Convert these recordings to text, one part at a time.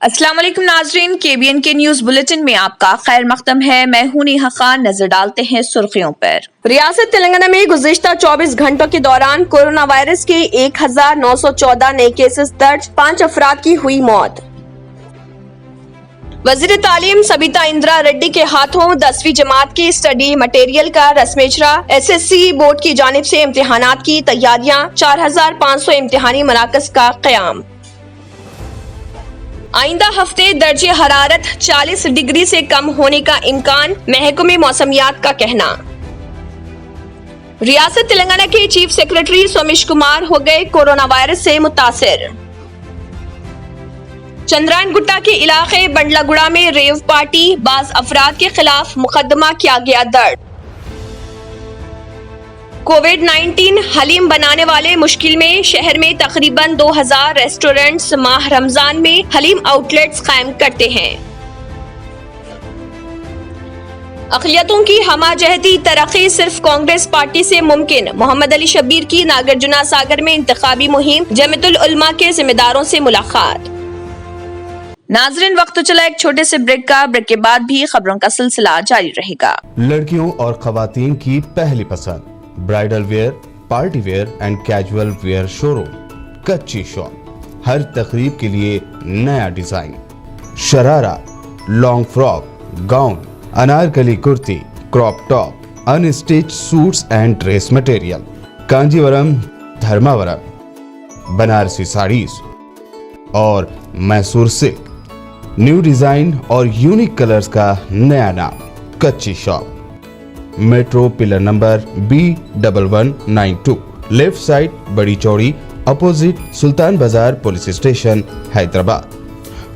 अस्सलाम वालेकुम नाजरीन, KBN के न्यूज बुलेटिन में आपका खैर मकदम है। मैं हूं नेहा खान। नजर डालते हैं सुर्खियों पर। रियासत तेलंगाना में गुज़िश्ता 24 घंटों के दौरान कोरोना वायरस के 1914 नए केसेस दर्ज, 5 अफराद की हुई मौत। वजीर तालीम सबिता इंदिरा रेड्डी के हाथों 10वीं जमात की स्टडी मटेरियल का रस्मेजरा। SSC बोर्ड की जानिब से इम्तिहानात की तैयारियां, 4500 इम्तिहानी मराकज का क़याम। आइंदा हफ्ते दर्जे हरारत 40 डिग्री से कम होने का इम्कान, महकमे मौसमियात का कहना। रियासत तेलंगाना के चीफ सेक्रेटरी सोमेश कुमार हो गए कोरोना वायरस से मुतासिर। चंद्रायन गुट्टा के इलाके बंडलागुड़ा में रेव पार्टी, बाज अफराद के खिलाफ मुकदमा किया गया दर्ज। कोविड-19 हलीम बनाने वाले मुश्किल में, शहर में तकरीबन 2000 रेस्टोरेंट्स माह रमजान में हलीम आउटलेट्स कायम करते हैं। अक़लियतों की हमाजहती तरक्की सिर्फ कांग्रेस पार्टी से मुमकिन, मोहम्मद अली शब्बीर की नागार्जुना सागर में इंतखाबी मुहिम, जमीयतुल उलमा के जिम्मेदारों से मुलाकात। नाजरीन, वक्त तो चला एक छोटे से ब्रेक का। ब्रेक के बाद भी खबरों का सिलसिला जारी रहेगा। लड़कियों और खवातीन की पहली पसंद bridal wear, party wear and casual wear showroom Kachchi shop. हर तकरीब के लिए नया design, sharara, long frock, gown, anarkali kurti, crop top, unstitch suits and dress material, Kanjeevaram, Dharmavaram, Banarasi saris और मैसूर सिल्क। न्यू डिजाइन और यूनिक कलर्स का नया नाम Kachchi shop. Metro pillar number B1192, left side Badi Chowdi, opposite Sultan Bazaar police station, Hyderabad.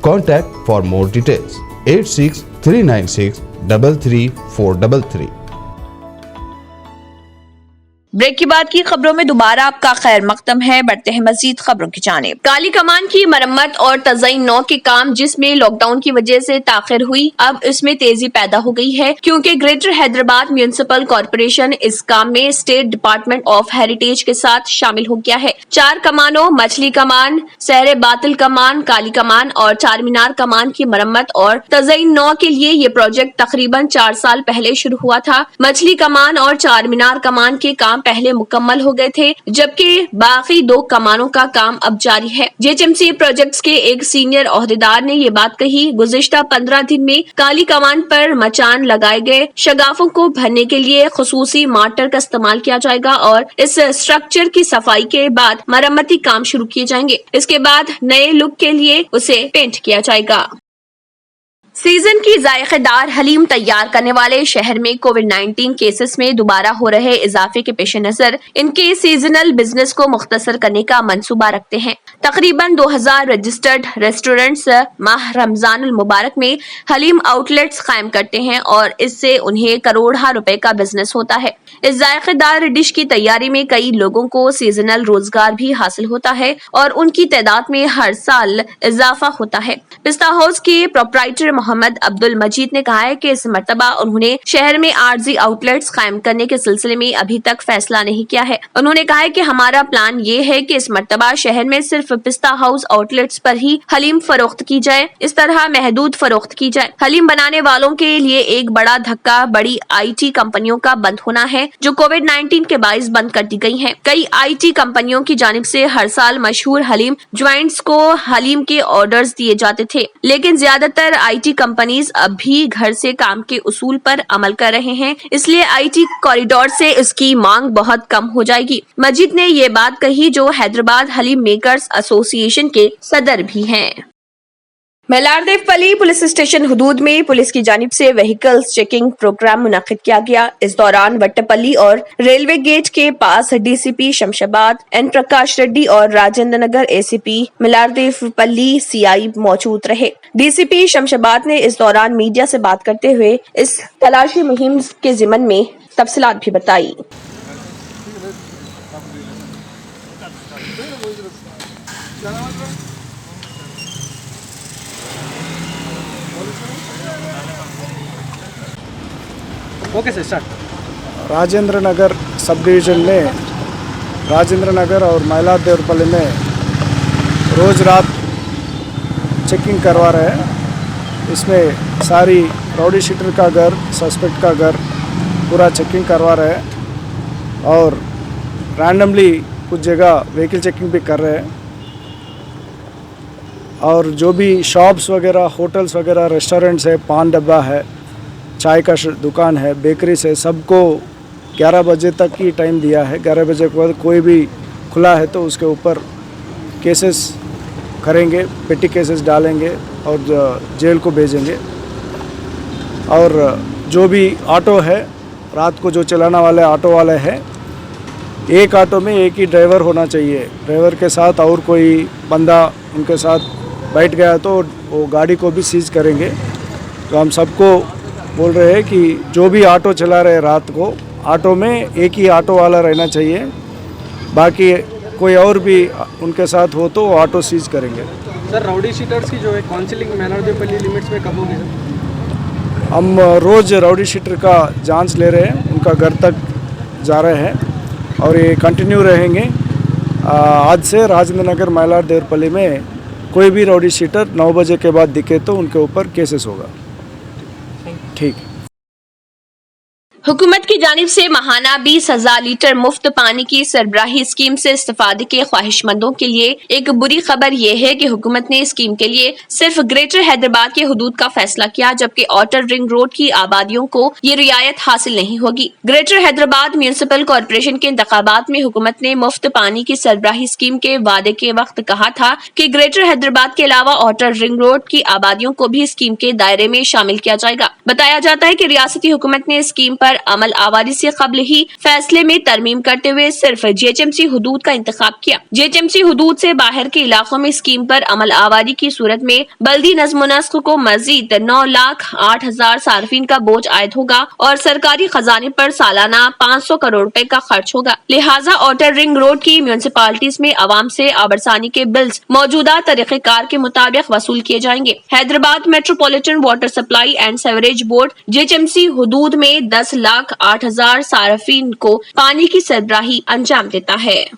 Contact for more details 86 396 33433। Break के बाद की खबरों में दोबारा आपका खैर मकदम है। बढ़ते हैं मजीद खबरों की जानिब। काली कमान की मरम्मत और तज़यीन नौ के काम, जिसमें लॉकडाउन की वजह से ताखिर हुई, अब इसमें तेजी पैदा हो गई है, क्योंकि ग्रेटर हैदराबाद म्यूनिसिपल कॉर्पोरेशन इस काम में स्टेट डिपार्टमेंट ऑफ हेरिटेज के साथ शामिल हो गया है। 4 कमानों मछली कमान, सहरे बातिल कमान, काली कमान और चार मीनार कमान की मरम्मत और तज़यीन नौ के लिए ये प्रोजेक्ट तकरीबन 4 साल पहले शुरू हुआ था। मछली कमान और चार मीनार कमान के काम पहले मुकम्मल हो गए थे, जबकि बाकी 2 कमानों का काम अब जारी है। JHMC प्रोजेक्ट्स के एक सीनियर ओहदेदार ने ये बात कही। गुज़िश्ता 15 दिन में काली कमान पर मचान लगाए गए शगाफों को भरने के लिए खुसूसी मार्टर का इस्तेमाल किया जाएगा और इस स्ट्रक्चर की सफाई के बाद मरम्मती काम शुरू किए जाएंगे। इसके बाद नए लुक के लिए उसे पेंट किया जाएगा। सीजन की जायकेदार हलीम तैयार करने वाले शहर में कोविड-19 केसेस में दोबारा हो रहे इजाफे के पेश नजर इनके सीजनल बिजनेस को मुख्तसर करने का मंसूबा रखते हैं। तकरीबन 2000 रजिस्टर्ड रेस्टोरेंट्स माह रमजान मुबारक में हलीम आउटलेट्स कायम करते हैं और इससे उन्हें करोड़ों रुपए का बिजनेस होता है। इस जायकेदार डिश की तैयारी में कई लोगों को सीजनल रोजगार भी हासिल होता है और उनकी तादाद में हर साल इजाफा होता है। पिस्ता हाउस के प्रोप्राइटर मोहम्मद अब्दुल मजीद ने कहा है कि इस मर्तबा उन्होंने शहर में आरजी आउटलेट्स कायम करने के सिलसिले में अभी तक फैसला नहीं किया है। उन्होंने कहा है कि हमारा प्लान ये है कि इस मर्तबा शहर में सिर्फ पिस्ता हाउस आउटलेट्स पर ही हलीम फरोख्त की जाए, इस तरह महदूद फरोख्त की जाए। हलीम बनाने वालों के लिए एक बड़ा धक्का बड़ी IT कंपनियों का बंद होना है, जो कोविड-19 के बाइस बंद कर दी गई हैं। कई IT कंपनियों की जानिब से हर साल मशहूर हलीम ज्वाइंट्स को हलीम के ऑर्डर्स दिए जाते थे, लेकिन ज्यादातर IT कंपनीज अब भी घर से काम के उसूल पर अमल कर रहे हैं, इसलिए IT कॉरिडोर से इसकी मांग बहुत कम हो जाएगी। मजीद ने ये बात कही, जो हैदराबाद हलीम मेकर्स एसोसिएशन के सदर भी हैं। मेलारदेवपल्ली पुलिस स्टेशन हुदूद में पुलिस की जानिब से व्हीकल्स चेकिंग प्रोग्राम मुनक्किद किया गया। इस दौरान वट्टपल्ली और रेलवे गेट के पास DCP शमशाबाद N प्रकाश रेड्डी और राजेंद्र नगर ACP मेलारदेवपल्ली CI मौजूद रहे। DCP शमशाबाद ने इस दौरान मीडिया से बात करते हुए इस तलाशी मुहिम के ज़िमन में तफसीलात भी बताई। Okay sir, start. Rajendra Nagar sub division में राजेंद्र नगर और मैलारदेवपल्ली में रोज़ रात चेकिंग करवा रहे हैं। इसमें सारी राउडी शीटर का घर, सस्पेक्ट का घर पूरा चेकिंग करवा रहे हैं और रैंडमली कुछ जगह व्हीकल चेकिंग भी कर रहे हैं। और जो भी शॉप्स वगैरह, होटल्स वगैरह, रेस्टोरेंट्स है, पान डब्बा है, चाय का दुकान है, बेकरीज है, सबको 11 बजे तक ही टाइम दिया है। 11 बजे के बाद कोई भी खुला है तो उसके ऊपर केसेस करेंगे, पेटी केसेस डालेंगे और जेल को भेजेंगे। और जो भी ऑटो है, रात को जो चलाने वाले ऑटो वाले हैं, एक ऑटो में एक ही ड्राइवर होना चाहिए। ड्राइवर के साथ और कोई बंदा उनके साथ बैठ गया तो वो गाड़ी को भी सीज करेंगे। तो हम सबको बोल रहे हैं कि जो भी ऑटो चला रहे रात को, ऑटो में एक ही ऑटो वाला रहना चाहिए, बाकी कोई और भी उनके साथ हो तो ऑटो सीज करेंगे। सर, राउडी शीटर्स की जो है काउंसलिंग मैनारदेवपल्ली लिमिट्स में कब होगी सर? हम रोज़ राउडी शीटर का जांच ले रहे हैं, उनका घर तक जा रहे हैं और ये कंटिन्यू रहेंगे। आज से राजेंद्र नगर मैलारदेवपल्ली में कोई भी राउडी शीटर 9 बजे के बाद दिखे तो उनके ऊपर केसेस होगा। ठीक। हुकूमत की जानिब से माहाना 20,000 लीटर मुफ्त पानी की सरबराही स्कीम से इस्तेफादे के ख्वाहिशमंदों के लिए एक बुरी खबर ये है कि हुकूमत ने स्कीम के लिए सिर्फ ग्रेटर हैदराबाद के हुदूद का फैसला किया, जबकि आउटर रिंग रोड की आबादियों को ये रियायत हासिल नहीं होगी। ग्रेटर हैदराबाद म्यूनिसिपल कॉरपोरेशन के इंतखाबात में हुकूमत ने मुफ्त पानी की सरबराही स्कीम के वादे के वक्त कहा था कि ग्रेटर हैदराबाद के अलावा आउटर रिंग रोड की आबादियों को भी स्कीम के दायरे में शामिल किया जाएगा। बताया जाता है कि रियासती हुकूमत ने स्कीम पर अमल आवारी से कबल ही फैसले में तरमीम करते हुए सिर्फ जीएचएमसी हुदूद का इंतखाब किया। जीएचएमसी हुदूद से बाहर के इलाकों में स्कीम पर अमल आवारी की सूरत में बल्दी नज़्म नस्क को मजीद 9,08,000 सार्फिन का बोझ आयद होगा और सरकारी खजाने पर सालाना 500 करोड़ रुपए का खर्च होगा। लिहाजा आउटर रिंग रोड की म्यूनिसिपालिटीज में आवाम से आबरसानी के बिल्स मौजूदा तरीक़ेकार के मुताबिक वसूल किए जाएंगे। Hyderabad metropolitan water supply and sewerage board GHMC हुदूद में 10,08,000 सार्फिन को पानी की सरबराही अंजाम देता है।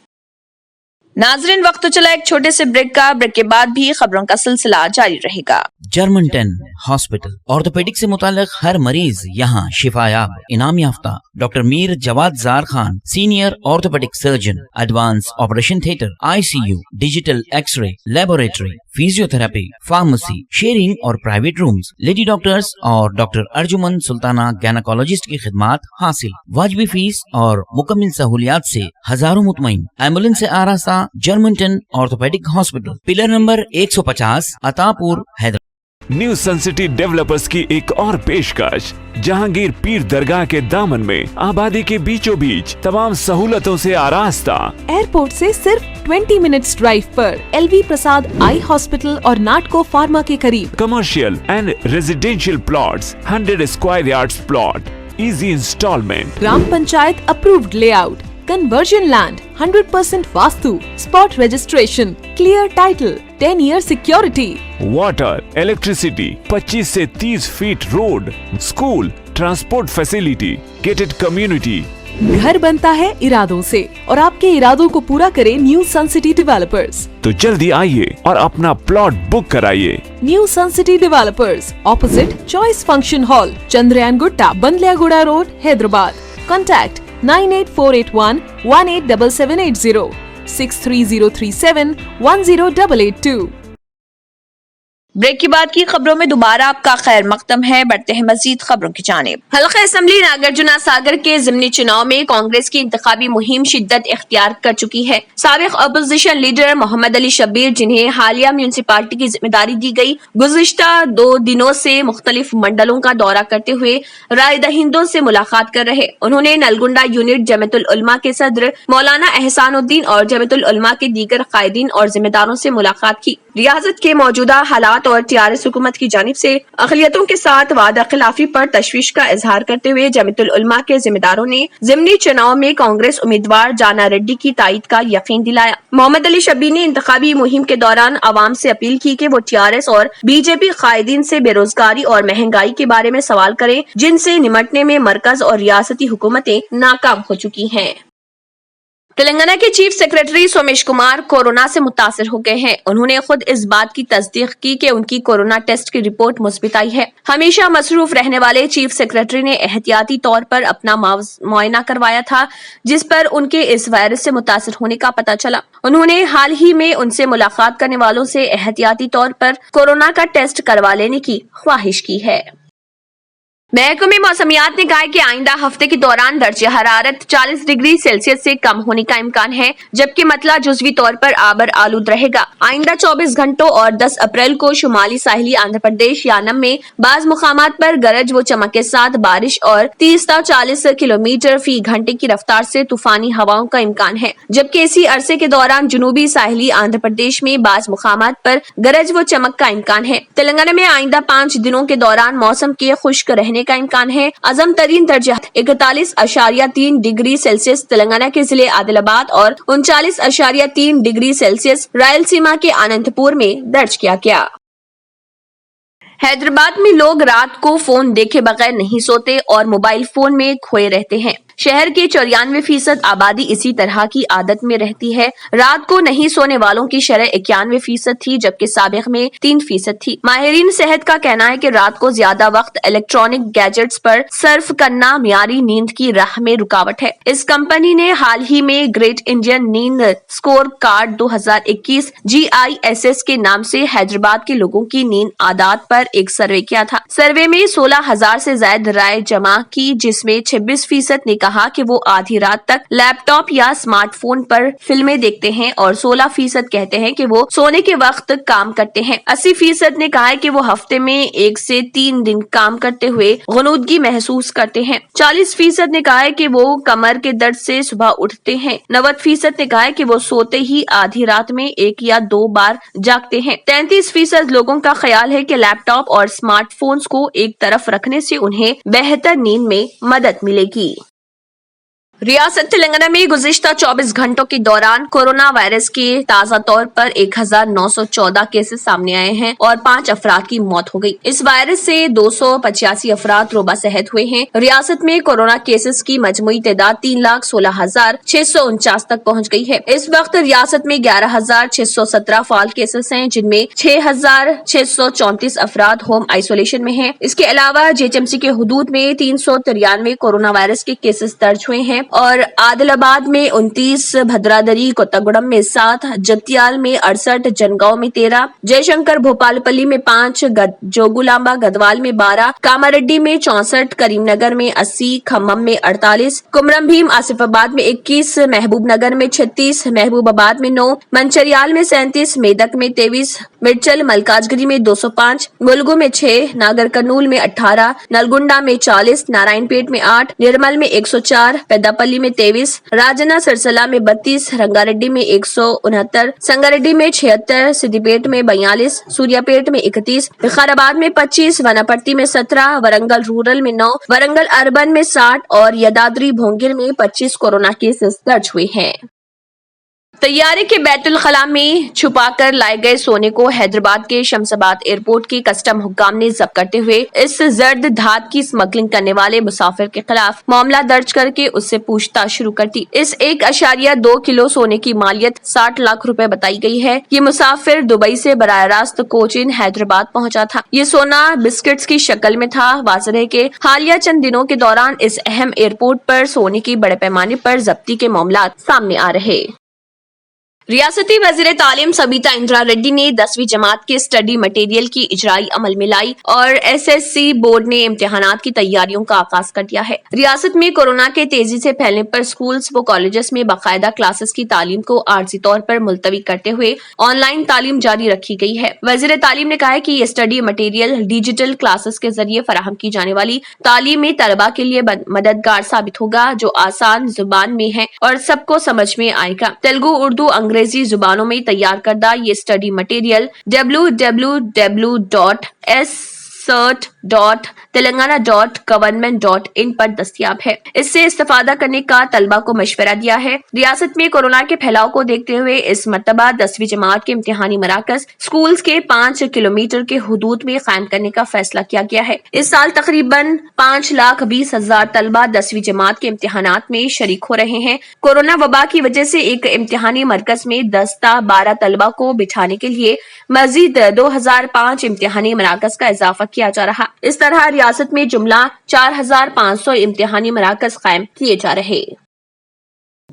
नाज़रीन, वक्त तो चला एक छोटे से ब्रेक का। ब्रेक के बाद भी खबरों का सिलसिला जारी रहेगा। जर्मनटन हॉस्पिटल ऑर्थोपेडिक से मुताल्लिक हर मरीज यहाँ शिफायाब, इनाम याफ्ता। Doctor Mir Jawad Jar Khan, senior orthopedic surgeon, advance operation theatre, ICU, digital x-ray, laboratory, physiotherapy, pharmacy, sharing और प्राइवेट रूम्स, लेडी डॉक्टर्स और डॉक्टर अर्जुमन सुल्ताना गैनाकोलॉजिस्ट की खिदमात हासिल। वाजिबी फीस और मुकम्मल सहूलियात से हजारों मुतमईन। एम्बुलेंस से आरास्ता Germantown orthopedic hospital, pillar number 150, Attapur, Hyderabad. New sun city developers की एक और पेशकश, जहांगीर पीर दरगाह के दामन में आबादी के बीचों बीच तमाम सहूलतों से आरास्ता। एयरपोर्ट से सिर्फ 20 मिनट्स ड्राइव पर LV प्रसाद आई हॉस्पिटल और नाटको फार्मा के करीब। Commercial and residential plots, 100 square yards plot, easy instalment. Gram panchayat approved layout, conversion land, 100% vastu, spot registration, clear title, 10 year security, water, electricity, 25 से 30 feet road, school, transport facility, gated community. घर बनता है इरादों से और आपके इरादों को पूरा करे न्यू सन सिटी डेवलपर्स। तो जल्दी आइए और अपना प्लॉट बुक कराइए। New sun city developers, opposite choice function hall, Chandrayan Gutta, Bandlaguda road, Hyderabad. Contact 9848118780, 63037 10882। Break के बाद की खबरों में दोबारा आपका खैर मकदम है। बढ़ते हैं मजीद खबरों की जानिब। हल्का असम्बली नागार्जुना सागर के ज़िमनी चुनाव में कांग्रेस की इंतखाबी मुहिम शिद्दत इख्तियार कर चुकी है। साबिक अपोजिशन लीडर मोहम्मद अली शब्बीर, जिन्हें हालिया म्यूनिसिपालिटी की जिम्मेदारी दी गई, गुज़िश्ता 2 दिनों से मुख्तलिफ मंडलों का दौरा करते हुए राय दहिंदों से मुलाकात कर रहे। उन्होंने नलगुंडा यूनिट जमीयतुल उलमा के सदर मौलाना एहसानुद्दीन और जमीयतुल उलमा के दीगर कायदीन और जिम्मेदारों से मुलाकात की। रियासत के मौजूदा हालात और टीआरएस हुकूमत की जानिब से अक़लियतों के साथ वादा खिलाफी पर तशवीश का इजहार करते हुए जमीयतुल उलमा के जिम्मेदारों ने ज़िमनी चुनाव में कांग्रेस उम्मीदवार जाना रेड्डी की ताईद का यकीन दिलाया। मोहम्मद अली शब्बीर ने इंतखाबी मुहिम के दौरान आवाम से अपील की कि वो टीआरएस और बीजेपी कायदीन से बेरोजगारी और महंगाई के बारे में सवाल करें, जिनसे निमटने में मरकज और रियासती हुकूमतें नाकाम हो चुकी हैं। तेलंगाना के chief secretary Somesh Kumar corona से मुतासिर हो गए हैं। उन्होंने खुद इस बात की तस्दीक की कि उनकी कोरोना टेस्ट की रिपोर्ट मुस्बित आई है। हमेशा मसरूफ रहने वाले चीफ सेक्रेटरी ने एहतियाती तौर पर अपना मुआयना करवाया था, जिस पर उनके इस वायरस से मुतासिर होने का पता चला। उन्होंने हाल ही में उनसे मुलाकात करने वालों से एहतियाती तौर पर कोरोना का टेस्ट करवा लेने की ख्वाहिश की है। महकमे मौसमियात ने कहा है कि आइंदा हफ्ते के दौरान दर्जे हरारत 40 डिग्री सेल्सियस से कम होने का इम्कान है, जबकि मतला जुज़वी तौर पर आबर आलूद रहेगा। आइंदा 24 घंटों और 10 अप्रैल को शुमाली साहिली आंध्र प्रदेश यानम में बाज मुकामात पर गरज व चमक के साथ बारिश और 30 से 40 किलोमीटर फी घंटे की रफ्तार से तूफानी हवाओं का इम्कान है, जबकि इसी अरसे के दौरान जुनूबी साहिली आंध्र प्रदेश में बाज मुकामात पर गरज व चमक का इम्कान है। तेलंगाना में आइंदा 5 दिनों के दौरान मौसम के खुश्क रहने का इम्कान है। अजम तरीन दर्जा 41.3 डिग्री सेल्सियस तेलंगाना के जिले आदिलाबाद और 39.3 डिग्री सेल्सियस रायलसीमा के अनंतपुर में दर्ज किया गया। हैदराबाद में लोग रात को फोन देखे बगैर नहीं सोते और मोबाइल फोन में खोए रहते हैं। शहर के 94% आबादी इसी तरह की आदत में रहती है। रात को नहीं सोने वालों की शरह 91% थी, जबकि साबिक में 3% थी। माहिरीन सेहत का कहना है कि रात को ज्यादा वक्त इलेक्ट्रॉनिक गैजेट्स पर सर्फ करना मियारी नींद की राह में रुकावट है। इस कंपनी ने हाल ही में ग्रेट इंडियन नींद स्कोर कार्ड 2021 GISS के नाम से हैदराबाद के लोगों की नींद आदत पर एक सर्वे किया था। सर्वे में 16,000 से ज्यादा राय जमा की, जिसमें 26% ने कहा कि वो आधी रात तक लैपटॉप या स्मार्टफोन पर फिल्में देखते हैं और 16% कहते हैं कि वो सोने के वक्त काम करते हैं। 80% ने कहा है कि वो हफ्ते में 1 से 3 दिन काम करते हुए गुनूदगी महसूस करते हैं। 40% ने कहा है कि वो कमर के दर्द से सुबह उठते हैं। 90% ने कहा है कि वो सोते ही आधी रात में 1 या 2 बार जागते हैं। 33% लोगों का ख्याल है कि लैपटॉप और स्मार्टफोन्स को एक तरफ रखने से उन्हें बेहतर नींद में मदद मिलेगी। रियासत तेलंगाना में गुज़िश्ता 24 घंटों के दौरान कोरोना वायरस के ताज़ा तौर पर 1914 केसेस सामने आए हैं और 5 अफराद की मौत हो गई। इस वायरस से 285 अफराद रोबा सेहत हुए हैं। रियासत में कोरोना केसेस की मजमुई तादाद 3,16,649 तक पहुँच गई है। इस वक्त रियासत में 11,617 फाल केसेस हैं, जिनमें 6,634 अफराद होम आइसोलेशन में हैं। इसके अलावा JHMC के हुदूद में 393 कोरोना वायरस के केसेस दर्ज हुए हैं और आदिलाबाद में 29, भद्रादरी कोत्तागुड़म में 7, जतियाल में 68, जनगांव में 13, जयशंकर भोपालपल्ली में 5, जोगुलांबा गदवाल में 12, कामारेड्डी में 64, करीमनगर में 80, खम्मम में 48, कुमरम भीम आसिफाबाद में 21, महबूबनगर में 36, महबूबाबाद में 9, मंचरियाल में 37, मेदक में 23, मिर्चल मलकाजगिरी में 205, मुलगू में 6, नागर कर्नूल में 18, नलगुंडा में 40, नारायणपेट में 8, निर्मल में 104, पेद्दापल्ली में 23, राजन्ना सिरसला में 32, रंगारेड्डी में 169, संगारेड्डी में 76, सिद्दीपेट में 42, सूर्यापेट में 31, विकाराबाद में 25, वनापर्ती में 17, वरंगल रूरल में 9, वरंगल अर्बन में 60 और यदाद्री भोंगिर में 25 कोरोना केसेस दर्ज हुए हैं। तैयारी के बैतुल खला में छुपाकर लाए गए सोने को हैदराबाद के शमशाबाद एयरपोर्ट के कस्टम हुक्काम ने जब्त करते हुए इस जर्द धात की स्मगलिंग करने वाले मुसाफिर के खिलाफ मामला दर्ज करके उससे पूछताछ शुरू कर दी। इस 1.2 किलो सोने की मालियत 60 लाख रुपए बताई गई है। ये मुसाफिर दुबई से बराह रास्त कोचिन हैदराबाद पहुंचा था। ये सोना बिस्किट्स की शक्ल में था। वाज़ेह है कि हालिया चंद दिनों के दौरान इस अहम एयरपोर्ट पर सोने की बड़े पैमाने पर जब्ती के मामला सामने आ रहे। रियासती वज़ीर तालीम सबीता इंदिरा रेड्डी ने 10वीं जमात के स्टडी मटेरियल की इजराई अमल में लाई और SSC बोर्ड ने इम्तिहानात की तैयारियों का आगाज कर दिया है। रियासत में कोरोना के तेजी से फैलने पर स्कूल्स व कॉलेजेस में बाकायदा क्लासेस की तालीम को आर्जी तौर पर मुलतवी करते हुए ऑनलाइन तालीम जारी रखी गई है। वज़ीर तालीम ने कहा है कि ये स्टडी मटेरियल डिजिटल क्लासेस के जरिए फराहम की जाने वाली तालीम में तलबा के लिए मददगार साबित होगा, जो आसान जुबान में है और सबको समझ में आएगा। तेलुगु, उर्दू, अंग्रेजी जुबानों में तैयार करदा ये स्टडी मटेरियल www.scc cert.telangana.government.in पर दस्तयाब है। इससे इस्तेफादा करने का तलबा को मशवरा दिया है। रियासत में कोरोना के फैलाव को देखते हुए इस मरतबा 10वीं जमात के इम्तिहानी मराकज स्कूल्स के 5 किलोमीटर के हुदूद में कायम करने का फैसला किया गया है। इस साल तकरीबन 5,20,000 तलबा 10वीं जमात के इम्तिहानात में शरीक हो रहे हैं। कोरोना वबा की वजह से एक इम्तिहानी मरकज में 10 ता 12 तलबा को बिठाने के लिए मजीद 2005 इम्तिहानी मराकज का इजाफा किया जा रहा। इस तरह रियासत में जुमला 4,500 इम्तिहानी मराकज कायम किए जा रहे।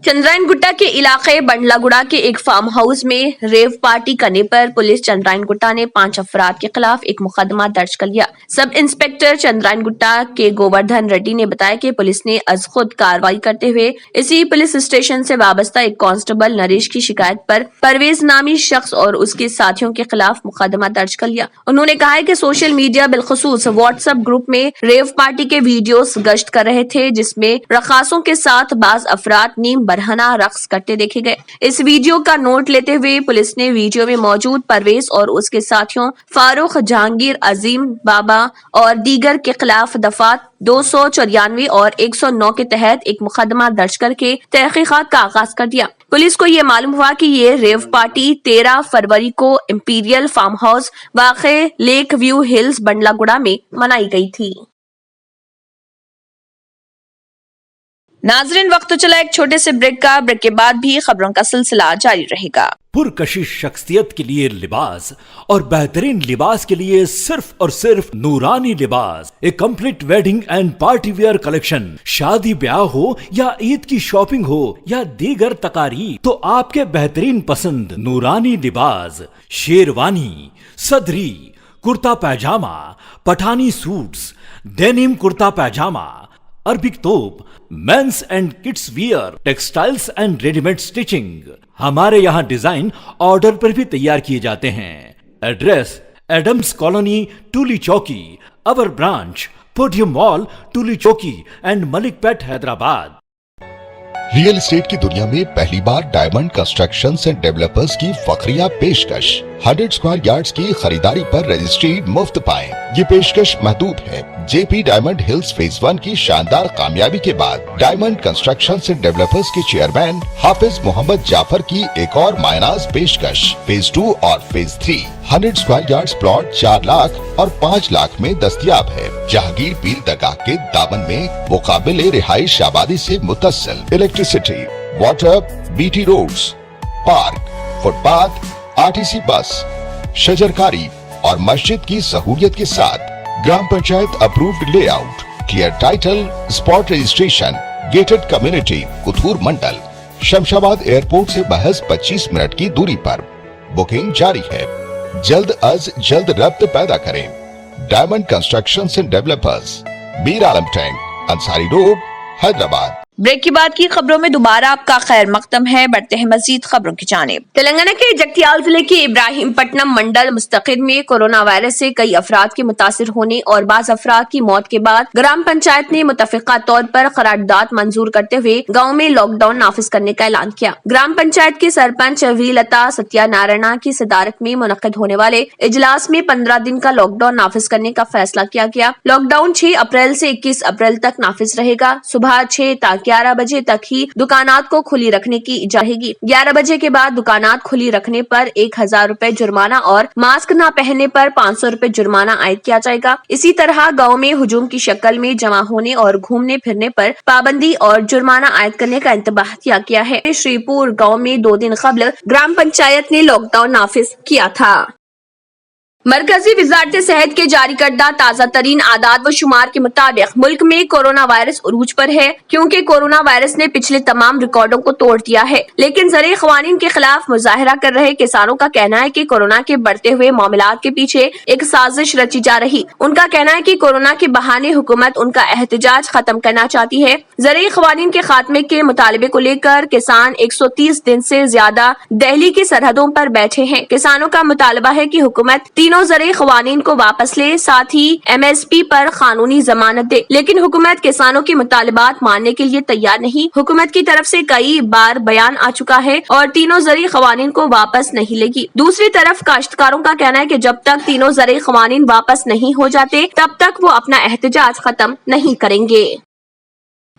चंद्रायन गुट्टा के इलाके बंडलागुड़ा के एक फार्म हाउस में रेव पार्टी करने पर पुलिस चंद्रायन गुट्टा ने 5 अफराद के खिलाफ एक मुकदमा दर्ज कर लिया। सब इंस्पेक्टर चंद्रायन गुट्टा के गोवर्धन रेड्डी ने बताया कि पुलिस ने अज खुद कार्रवाई करते हुए इसी पुलिस स्टेशन से वाबस्ता एक कांस्टेबल नरेश की शिकायत पर परवेज नामी शख्स और उसके साथियों के खिलाफ मुकदमा दर्ज कर लिया। उन्होंने कहा है कि सोशल मीडिया बिलखुसूस व्हाट्सएप ग्रुप में रेव पार्टी के वीडियोस गश्त कर रहे थे, जिसमें रखासों के साथ बाज अफराद नीम बरहना रक्स करते देखे गए। इस वीडियो का नोट लेते हुए पुलिस ने वीडियो में मौजूद परवेज और उसके साथियों फारूक, जहांगीर, अजीम, बाबा और दीगर के खिलाफ दफात 294 और 109 के तहत एक मुकदमा दर्ज करके तहकीकात का आगाज कर दिया। पुलिस को ये मालूम हुआ कि ये रेव पार्टी 13 फरवरी को इंपीरियल फार्म हाउस वाक़े लेक व्यू हिल्स बंडलागुड़ा में मनाई गई थी। नाजरीन, वक्त तो चला एक छोटे से ब्रेक का। ब्रेक के बाद भी खबरों का सिलसिला जारी रहेगा। पुरकशिश शख्सियत के लिए लिबास और बेहतरीन लिबास के लिए सिर्फ और सिर्फ Noorani Libas, a complete wedding and party wear collection. शादी ब्याह हो या ईद की शॉपिंग हो या दीगर तकारीब, तो आपके बेहतरीन पसंद नूरानी Libas, sherwani, sadri, kurta pyjama, Pathani suits, denim kurta pyjama, Arabic तोप, men's and kids wear, textiles and readymade stitching. हमारे यहाँ डिजाइन ऑर्डर पर भी तैयार किए जाते हैं। एड्रेस एडम्स कॉलोनी, टूली चौकी। अवर ब्रांच पोडियम मॉल, टूली चौकी एंड मलिकपेट, हैदराबाद। रियल एस्टेट की दुनिया में पहली बार डायमंड कंस्ट्रक्शंस एंड डेवलपर्स की फखरिया पेशकश। 100 स्क्वायर यार्ड्स की खरीदारी पर रजिस्ट्री मुफ्त पाएं। ये पेशकश महदूद है। जेपी डायमंड हिल्स फेज 1 की शानदार कामयाबी के बाद डायमंड कंस्ट्रक्शंस एंड डेवलपर्स के चेयरमैन हाफिज मोहम्मद जाफर की एक और मायनाज पेशकश। फेज 2 और phase 3 100 square yards plot 4 lakh और 5 लाख में दस्तयाब है। जहांगीर पीर दरगाह के दामन में मुकाबिले रिहाइश आबादी से मुतस्सिल electricity, water, BT roads, park, footpath, RTC bus, शजरकारी और मस्जिद की सहूलियत के साथ gram panchayat approved layout, clear title, spot registration, gated community, Kuthur mandal, Shamshabad airport से महज 25 मिनट की दूरी पर। बुकिंग जारी है। जल्द अज जल्द रब्त पैदा करें। Diamond constructions and developers, Mir Alam tank, Ansari road, Hyderabad. Break के बाद की खबरों में दोबारा आपका खैर मकदम है। बढ़ते हैं मजीद खबरों की जानिब। तेलंगाना के जगतियाल जिले के इब्राहिमपट्टनम मंडल मुस्तकिल में कोरोना वायरस से कई अफराद के मुतासिर होने और बाज अफराद की मौत के बाद ग्राम पंचायत ने मुतफिका तौर पर करारदाद मंजूर करते हुए गाँव में लॉकडाउन नाफिज करने का ऐलान किया। ग्राम पंचायत के सरपंच वीलता सत्यानारायणा की सदारत में मुनक्किद होने वाले इजलास में 15 दिन का लॉकडाउन नाफिज करने का फैसला किया गया। लॉकडाउन 6 अप्रैल से 21 अप्रैल तक नाफिज रहेगा। सुबह 6 ता 11 बजे तक ही दुकानात को खुली रखने की इजाजत रहेगी। 11 बजे के बाद दुकानात खुली रखने पर 1000 रुपए जुर्माना और मास्क न पहनने पर 500 रुपए जुर्माना आयद किया जाएगा। इसी तरह गांव में हुजूम की शक्ल में जमा होने और घूमने फिरने पर पाबंदी और जुर्माना आयद करने का इंतबाह किया गया है। श्रीपुर गाँव में 2 दिन कबल ग्राम पंचायत ने लॉकडाउन नाफिज किया था। मरकजी वजारत सेहत के जारी करदा ताज़ा तरीन आदाद व शुमार के मुताबिक मुल्क में कोरोना वायरस उरूज पर है, क्योंकि कोरोना वायरस ने पिछले तमाम रिकॉर्डों को तोड़ दिया है। लेकिन ज़रे ख़वानीन के खिलाफ मुजाहरा कर रहे किसानों का कहना है कि कोरोना के बढ़ते हुए मामलात के पीछे एक साजिश रची जा रही। उनका कहना है कि कोरोना के बहाने हुकूमत उनका एहतजाज खत्म करना चाहती है। ज़रे ख़वानीन के खात्मे के मुतालबे को लेकर किसान 130 दिन से ज्यादा दिल्ली की सरहदों पर बैठे हैं। किसानों का मुतालबा है कि हुकूमत तीनों तीनों ज़रई क़वानीन को वापस ले, साथ ही MSP पर कानूनी जमानत दे। लेकिन हुकूमत किसानों के मुतालिबात मानने के लिए तैयार नहीं। हुकूमत की तरफ से कई बार बयान आ चुका है और तीनों ज़रई क़वानीन को वापस नहीं लेगी। दूसरी तरफ काश्तकारों का कहना है कि जब तक तीनों ज़रई क़वानीन वापस नहीं हो जाते तब तक वो अपना एहतजाज खत्म नहीं करेंगे।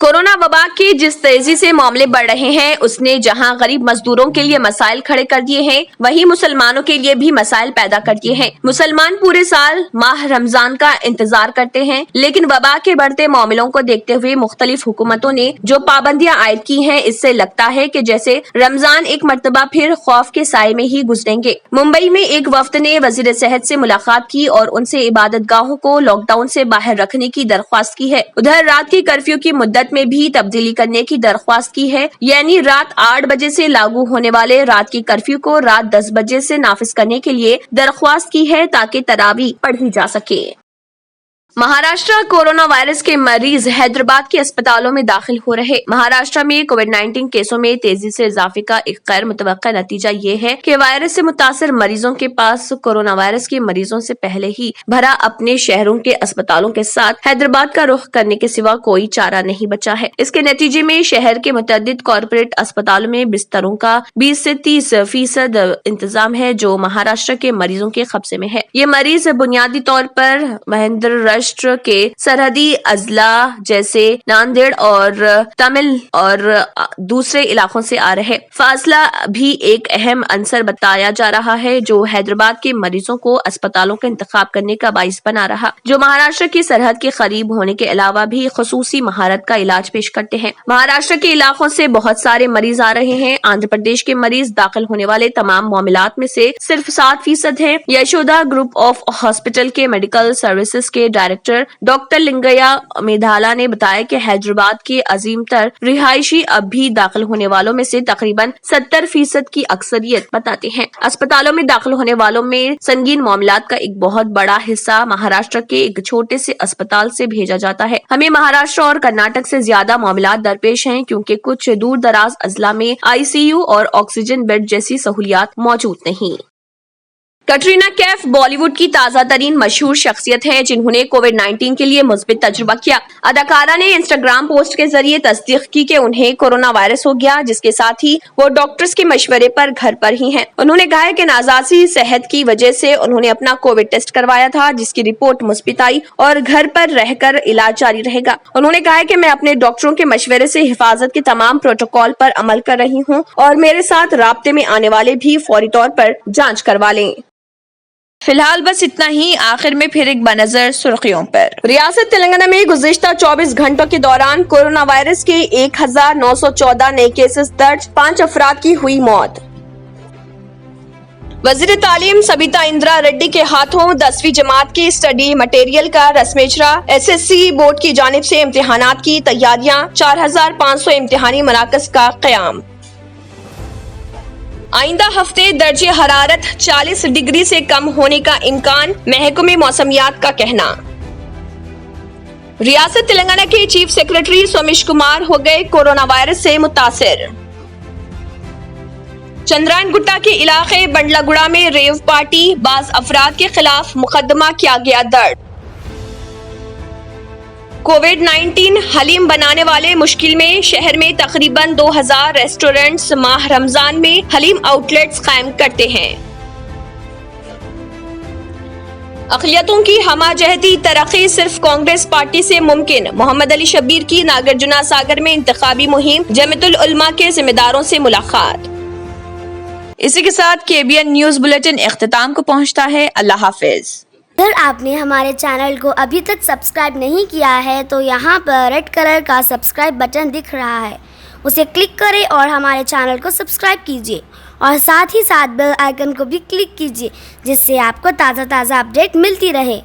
कोरोना वबा के जिस तेजी से मामले बढ़ रहे हैं, उसने जहां गरीब मजदूरों के लिए मसाइल खड़े कर दिए हैं, वहीं मुसलमानों के लिए भी मसाइल पैदा कर दिए हैं। मुसलमान पूरे साल माह रमजान का इंतजार करते हैं, लेकिन वबा के बढ़ते मामलों को देखते हुए मुख्तलिफ हुकूमतों ने जो पाबंदियां आयद की हैं, इससे लगता है कि जैसे रमजान एक मर्तबा फिर खौफ के साए में ही गुजरेंगे। मुंबई में एक वफ्द ने वजीर सेहत से मुलाकात की और उनसे इबादत गाहों को लॉकडाउन से बाहर रखने की दरख्वास्त की है। उधर रात की कर्फ्यू की मुद्दत में भी तब्दीली करने की दरख्वास्त की है, यानी रात 8 बजे से लागू होने वाले रात की कर्फ्यू को रात 10 बजे से नाफिज करने के लिए दरख्वास्त की है ताकि तरावी पढ़ी जा सके। महाराष्ट्र कोरोना वायरस के मरीज हैदराबाद के अस्पतालों में दाखिल हो रहे। महाराष्ट्र में कोविड-19 केसों में तेजी से इजाफे का एक गैर मुतवक्का नतीजा ये है कि वायरस से मुतासर मरीजों के पास कोरोना वायरस के मरीजों से पहले ही भरा अपने शहरों के अस्पतालों के साथ हैदराबाद का रुख करने के सिवा कोई चारा नहीं बचा है। इसके नतीजे में शहर के मुतअद्दिद कॉर्पोरेट अस्पतालों में बिस्तरों का 20 से 30% इंतजाम है जो महाराष्ट्र के मरीजों के कब्जे में है। ये मरीज बुनियादी तौर पर महाराष्ट्र के सरहदी अजला जैसे नांदेड़ और तमिल और दूसरे इलाकों से आ रहे। फासला भी एक अहम अंसर बताया जा रहा है जो हैदराबाद के मरीजों को अस्पतालों का इंतखाब करने का बाइस बना रहा, जो महाराष्ट्र की सरहद के करीब होने के अलावा भी खसूसी महारत का इलाज पेश करते हैं। महाराष्ट्र के इलाकों से बहुत सारे मरीज आ रहे हैं। आंध्र प्रदेश के मरीज दाखिल होने वाले तमाम मामलात में से सिर्फ 7% है। यशोदा ग्रुप ऑफ हॉस्पिटल के मेडिकल सर्विसेज के डायरेक्टर डॉक्टर लिंगैया मेधाला ने बताया कि हैदराबाद के अजीम तर रिहायशी अब भी दाखिल होने वालों में से तकरीबन 70% की अक्सरियत बताते हैं। अस्पतालों में दाखिल होने वालों में संगीन मामलात का एक बहुत बड़ा हिस्सा महाराष्ट्र के एक छोटे से अस्पताल से भेजा जाता है। हमें महाराष्ट्र और कर्नाटक से ज्यादा मामलात दरपेश हैं क्योंकि कुछ दूर दराज अजला में ICU और ऑक्सीजन बेड जैसी सहूलियात मौजूद नहीं। कटरीना कैफ बॉलीवुड की ताजा तरीन मशहूर शख्सियत है जिन्होंने कोविड-19 के लिए मुस्बित तजुर्बा किया। अदाकारा ने इंस्टाग्राम पोस्ट के जरिए तस्दीक की कि उन्हें कोरोना वायरस हो गया, जिसके साथ ही वो डॉक्टर्स के मशवरे पर घर पर ही हैं। उन्होंने कहा है कि नाजायज सेहत की वजह से उन्होंने अपना कोविड टेस्ट करवाया था, जिसकी रिपोर्ट मुस्बित आई और घर पर रहकर इलाज जारी रहेगा। उन्होंने कहा है कि मैं अपने डॉक्टरों के मशवरे से हिफाजत के तमाम प्रोटोकॉल पर अमल कर रही हूँ और मेरे साथ राब्ते में आने वाले भी फौरी तौर पर जाँच करवा लें। फिलहाल बस इतना ही। आखिर में फिर एक बनजर सुर्खियों पर। रियासत तेलंगाना में गुज़िश्ता 24 घंटों के दौरान कोरोना वायरस के 1914 नए केसेस दर्ज, 5 अफराद की हुई मौत। वजीर तालीम सबिता इंदिरा रेड्डी के हाथों 10वीं जमात की स्टडी मटेरियल का रस्म इजरा। SSC बोर्ड की जानिब से इम्तिहानात की तैयारियां, 4500 इम्तिहानी मराकज का क़याम। आइंदा हफ्ते दर्जे हरारत 40 डिग्री से कम होने का इम्कान, महकमे मौसमियात का कहना। रियासत तेलंगाना के चीफ सेक्रेटरी सोमेश कुमार हो गए कोरोना वायरस से मुतासिर। चंद्रायन गुट्टा के इलाके बंडलागुड़ा में रेव पार्टी, बाज अफराद के खिलाफ मुकदमा किया गया दर्ज। कोविड-19 हलीम बनाने वाले मुश्किल में, शहर में तकरीबन 2000 रेस्टोरेंट्स माह रमजान में हलीम आउटलेट्स कायम करते हैं। अक़लियतों की हमाजहती तरक्की सिर्फ कांग्रेस पार्टी से मुमकिन। मोहम्मद अली शब्बीर की नागार्जुना सागर में इंतखाबी मुहिम, जमीयतुल उलमा के जिम्मेदारों से मुलाकात। इसी के साथ KBN न्यूज़ बुलेटिन इख्तिताम को पहुंचता है। अल्लाह हाफिज। अगर आपने हमारे चैनल को अभी तक सब्सक्राइब नहीं किया है तो यहाँ पर रेड कलर का सब्सक्राइब बटन दिख रहा है, उसे क्लिक करें और हमारे चैनल को सब्सक्राइब कीजिए और साथ ही साथ बेल आइकन को भी क्लिक कीजिए जिससे आपको ताज़ा अपडेट मिलती रहे।